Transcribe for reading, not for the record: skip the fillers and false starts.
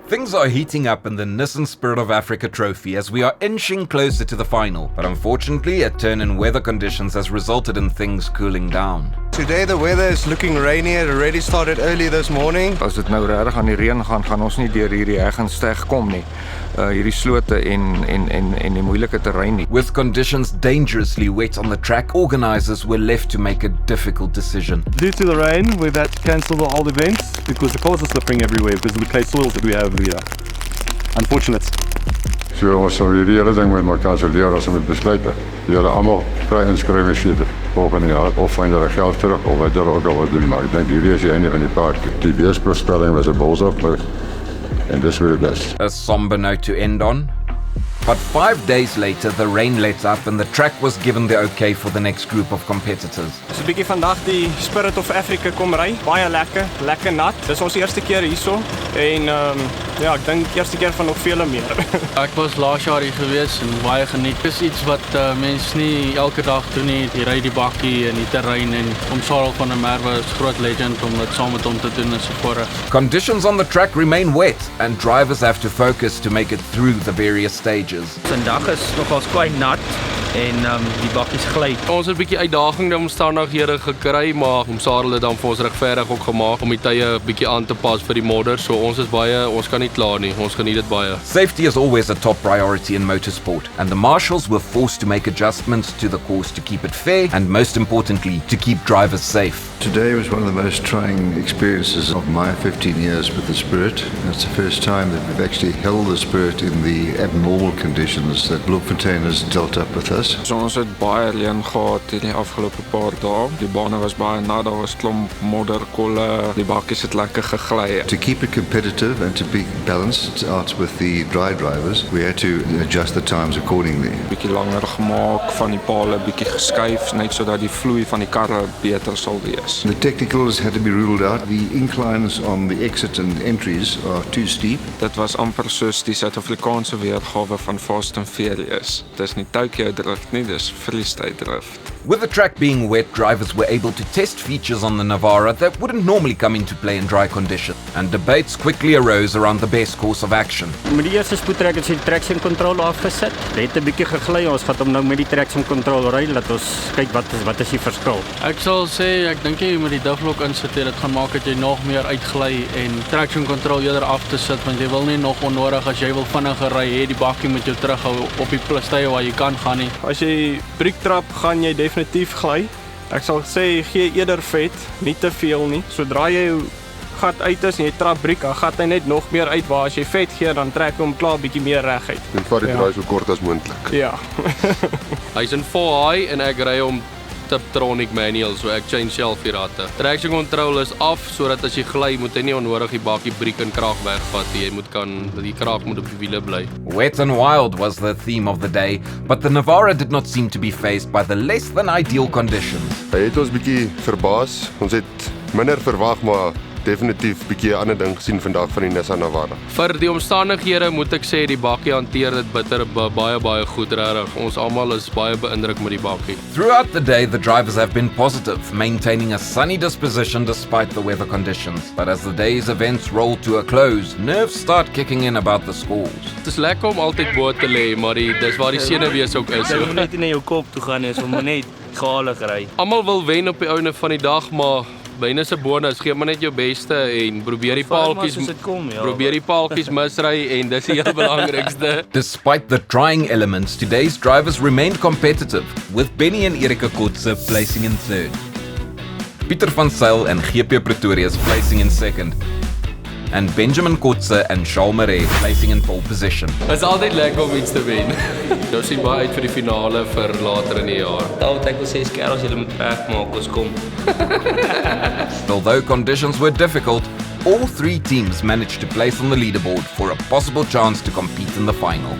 Things are heating up in the Nissan Spirit of Africa trophy as we are inching closer to the final, but unfortunately a turn in weather conditions has resulted in things cooling down. Today the weather is looking rainy. It already started early this morning. As dit nou regtig aan die reën gaan ons nie deur hierdie heggensteg kom nie. Hierdie slote en die moeilike terrein nie. With conditions dangerously wet on the track, organisers were left to make a difficult decision. Due to the rain, we've had to cancel all the events because the cars are slipping everywhere because of the clay soils that we have here. Unfortunate. So ons sal hierdie hele ding met mekaar kanselleer as ons moet besluit. Julle almal vry inskryf as jy volgende jaar of vind hulle geld terug of wat julle ook al wat doen, maar ek dink hierdie is die einde van die paard. Die weersvoorspelling was 'n bullseye, and this will be best. A somber note to end on. But 5 days later, the rain let up and the track was given the okay for the next group of competitors. So 'n bietjie vandag die Spirit of Africa kom ry. Baie lekker nat. Dis ons eerste keer hierso en ja, ek dink eerste keer van nog vele meer. Ek was laas jaar hier gewees en baie geniet. Dis iets wat mense nie elke dag doen nie. Jy ry die bakkie en die terrein en om Sarel van der Merwe is groot legend om dit saam met hom te doen is 'n voorreg. Conditions on the track remain wet and drivers have to focus to make it through the various stages. Vandag is nogals kwai nat en die bakkies gly. Ons het 'n bietjie uitdagende omstandighede gekry, maar Sarel het dan vir ons regverdig ook gemaak om die tye 'n bietjie aan te pas vir die modder. So ons kan nie kla nie. Ons geniet dit baie. Safety is always a top priority in motorsport, and the marshals were forced to make adjustments to the course to keep it fair and, most importantly, to keep drivers safe. Today was one of the most trying experiences of my 15 years with the Spirit. It's the first time that we've actually held the Spirit in the abnormal conditions that Bloemfontein has dealt up with us. So ons het baie reën gehad in die afgelope paar dae. Die bane was baie nat, daar was klomp modder, kolle, die bakkies het lekker gegly. To keep it competitive and to be balanced out with the dry drivers, we had to adjust the times accordingly. Bietjie langer gemaak, van die pale bietjie geskuif, net sodat die vloei van die karre beter sal wees. The technicals had to be ruled out. The inclines on the exit and entries are too steep. Dit was amper soos die Suid-Afrikaanse weergawe van Fast and Furious. Dis nie Tokyo drift nie, dis freestyle drift. With the track being wet, drivers were able to test features on the Navara that wouldn't normally come into play in dry conditions, and debates quickly arose around the best course of action. Met die eerste spoedtrek het sy traction control afgesit. Dit het 'n bietjie gegly. Ons gaan hom nou met die traction control ry. Laat ons kyk wat is die verskil. Ek sal sê ek dink jy moet die difflock insit. Dit gaan maak dat jy nog meer uitgly en traction control eerder af te sit want jy wil nie nog onnodig as jy wil vinniger ry hê die bakkie met jou terughou op die plastye waar jy kan gaan nie. As jy briek trap, gaan jy definitief gly. Ek sal sê gee eerder vet, nie te veel nie. Sodra jy jou gat uit is en jy trap briek, dan gat hy net nog meer uit waar as jy vet gee dan trek hom klaar bietjie meer reguit. En vat die draai so kort as moontlik. Ja. Hy's in 4 high en ek ry hom Tiptronic manual, so ek change self die ratte. Traction control is af sodat as jy gly moet hy nie onnodig die bakkie briek en krag wegvat nie. Jy moet die krag moet op die wiele bly. Wet and wild was the theme of the day, but the Navara did not seem to be fazed by the less than ideal conditions. Hy het ons bietjie verbaas. Ons het minder verwag, maar definitief bietjie 'n ander ding gesien vandag van die Nissan Navara. Vir die omstandighede moet ek sê die bakkie hanteer dit baie goed regtig. Ons almal is baie beïndruk met die bakkie. Throughout the day, the drivers have been positive, maintaining a sunny disposition despite the weather conditions. But as the day's events roll to a close, nerves start kicking in about the scores. Dit is lekker om altyd bo te lê, maar dis waar die senuwees ook is. Jy moet net in jou kop toe gaan is om net galig ry. Almal wil wen op die einde van die dag, maar byna se bonus, gee maar net jou beste en probeer die paaltjies misry en dis die heel belangrikste. Despite the trying elements, today's drivers remained competitive, with Benny and Erika Kotze placing in third. Pieter van Zyl and GP Pretorius placing in second. And Benjamin Kotze and Charles Marais placing in pole position. Dit is altyd lekker om iets te wen. Ons sien baie uit vir die finale vir later in die jaar. Ek wil sê skerels julle moet regmaak, ons kom. Although conditions were difficult, all 3 teams managed to place on the leaderboard for a possible chance to compete in the final.